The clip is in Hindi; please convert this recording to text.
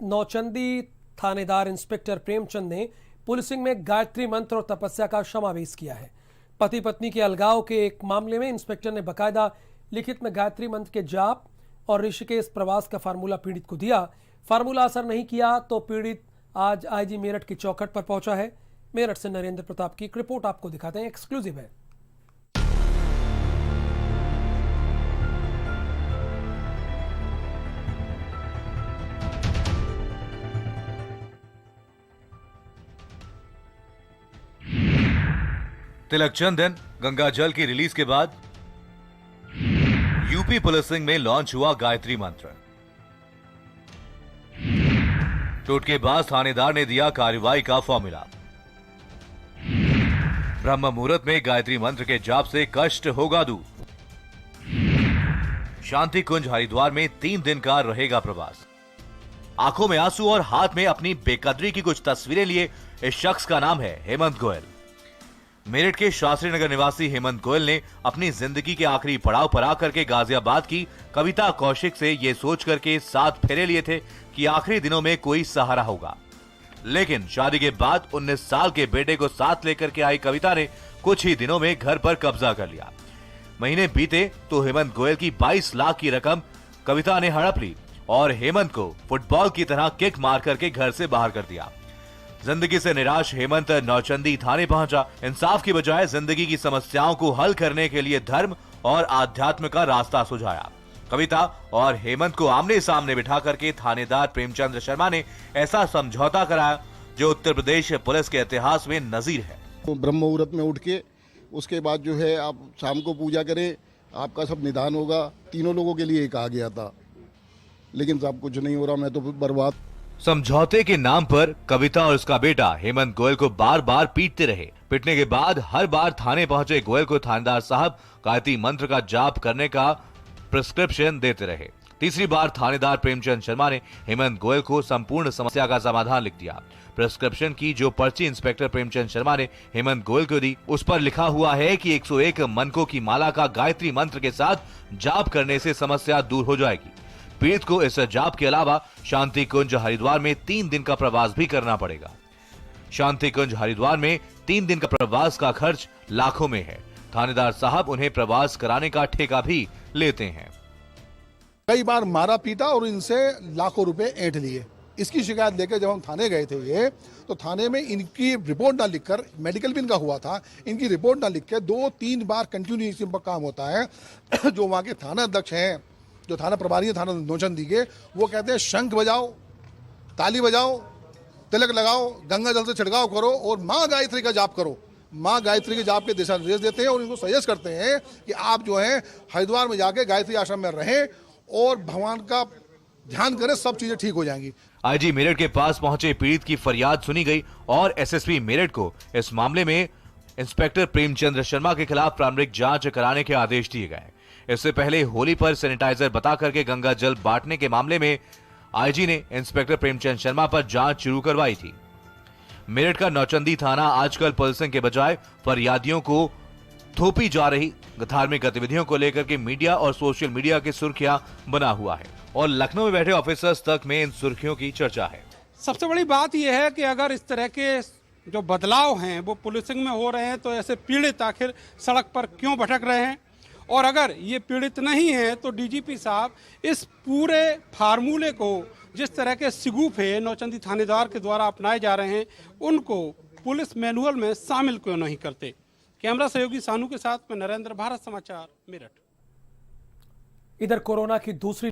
नौचंदी थानेदार इंस्पेक्टर प्रेमचंद ने पुलिसिंग में गायत्री मंत्र और तपस्या का समावेश किया है। पति पत्नी के अलगाव के एक मामले में इंस्पेक्टर ने बकायदा लिखित में गायत्री मंत्र के जाप और ऋषिकेश प्रवास का फार्मूला पीड़ित को दिया। फार्मूला असर नहीं किया तो पीड़ित आज आईजी मेरठ की चौखट पर पहुंचा है। मेरठ से नरेंद्र प्रताप की एक रिपोर्ट आपको दिखाते हैं, एक्सक्लूसिव है। तिलक चंदन गंगा जल की रिलीज के बाद यूपी पुलिसिंग में लॉन्च हुआ गायत्री मंत्र। टोटकेबाज थानेदार ने दिया कार्रवाई का फॉर्मूला। ब्रह्म मुहूर्त में गायत्री मंत्र के जाप से कष्ट होगा दूर। शांति कुंज हरिद्वार में 3 दिन का रहेगा प्रवास। आंखों में आंसू और हाथ में अपनी बेकदरी की कुछ तस्वीरें लिए इस शख्स का नाम है हेमंत गोयल। मेरठ के शास्त्री नगर निवासी हेमंत गोयल ने अपनी जिंदगी के आखिरी पड़ाव पर आकर के गाजियाबाद की कविता कौशिक से ये सोच करके 7 फेरे लिए थे कि आखिरी दिनों में कोई सहारा होगा। लेकिन शादी के बाद 19 साल के बेटे को साथ लेकर के आई कविता ने कुछ ही दिनों में घर पर कब्जा कर लिया। महीने बीते तो हेमंत गोयल की 22 लाख की रकम कविता ने हड़प ली और हेमंत को फुटबॉल की तरह किक मार करके घर से बाहर कर दिया। जिंदगी से निराश हेमंत नौचंदी थाने पहुंचा। इंसाफ की बजाय जिंदगी की समस्याओं को हल करने के लिए धर्म और आध्यात्म का रास्ता सुझाया। कविता और हेमंत को आमने सामने बिठा करके थानेदार प्रेमचंद शर्मा ने ऐसा समझौता कराया जो उत्तर प्रदेश पुलिस के इतिहास में नजीर है। तो ब्रह्म मुहूर्त में उठ के उसके बाद जो है आप शाम को पूजा करें, आपका सब निदान होगा। तीनों लोगों के लिए कहा गया था, लेकिन सब कुछ नहीं हो रहा, मैं तो बर्बाद। समझौते के नाम पर कविता और उसका बेटा हेमंत गोयल को बार बार पीटते रहे। पीटने के बाद हर बार थाने पहुंचे गोयल को थानेदार साहब गायत्री मंत्र का जाप करने का प्रिस्क्रिप्शन देते रहे। तीसरी बार थानेदार प्रेमचंद शर्मा ने हेमंत गोयल को संपूर्ण समस्या का समाधान लिख दिया। प्रिस्क्रिप्शन की जो पर्ची इंस्पेक्टर प्रेमचंद शर्मा ने हेमंत गोयल को दी, उस पर लिखा हुआ है कि 101 मनकों की माला का गायत्री मंत्र के साथ जाप करने से समस्या दूर हो जाएगी। पीड़ित को इस जाप के अलावा शांति कुंज हरिद्वार में 3 दिन का प्रवास भी करना पड़ेगा। शांति कुंज हरिद्वार में 3 दिन का प्रवास का खर्च लाखों में है। थानेदार साहब उन्हें प्रवास कराने का ठेका भी लेते हैं। कई बार मारा पीटा और इनसे लाखों रुपए ऐंठ लिए। इसकी शिकायत लेकर जब हम थाने गए थे ये, तो थाने में इनकी रिपोर्ट ना लिखकर, मेडिकल भी इनका हुआ था, इनकी रिपोर्ट ना लिख के 2-3 बार कंटिन्यूस काम होता है। जो वहाँ के थाना अध्यक्ष हैं, जो थाना प्रभारी है थाना नौचंदी के, वो कहते हैं शंख बजाओ, ताली बजाओ, तिलक लगाओ, गंगा जल से छिड़काव करो और माँ गायत्री का जाप करो। माँ गायत्री के जाप के दिशा निर्देश देते हैं और इनको सजेस्ट करते हैं कि आप जो है हरिद्वार में जाके गायत्री आश्रम में रहें और भगवान का ध्यान करें, सब चीजें ठीक हो जाएंगी। आईजी मेरठ के पास पहुंचे पीड़ित की फरियाद सुनी गई और एसएसपी मेरठ को इस मामले में इंस्पेक्टर प्रेमचंद शर्मा के खिलाफ प्रारंभिक जांच कराने के आदेश दिए गए। इससे पहले होली पर सैनिटाइजर बता करके गंगा जल बांटने के मामले में आईजी ने इंस्पेक्टर प्रेमचंद शर्मा पर जांच शुरू करवाई थी। मेरठ का नौचंदी थाना आजकल पुलिसिंग के बजाय फरियादियों को थोपी जा रही धार्मिक गतिविधियों को लेकर के मीडिया और सोशल मीडिया की सुर्खियां बना हुआ है और लखनऊ में बैठे ऑफिसर्स तक में इन सुर्खियों की चर्चा है। सबसे बड़ी बात यह है कि अगर इस तरह के जो बदलाव हैं वो पुलिसिंग में हो रहे हैं तो ऐसे पीड़ित आखिर सड़क पर क्यों भटक रहे हैं, और अगर ये पीड़ित नहीं है तो डीजीपी साहब इस पूरे फार्मूले को जिस तरह के सिगूफे नौचंदी थानेदार के द्वारा अपनाए जा रहे हैं उनको पुलिस मैनुअल में शामिल क्यों नहीं करते। कैमरा सहयोगी सानू के साथ में नरेंद्र, भारत समाचार, मेरठ। इधर कोरोना की दूसरी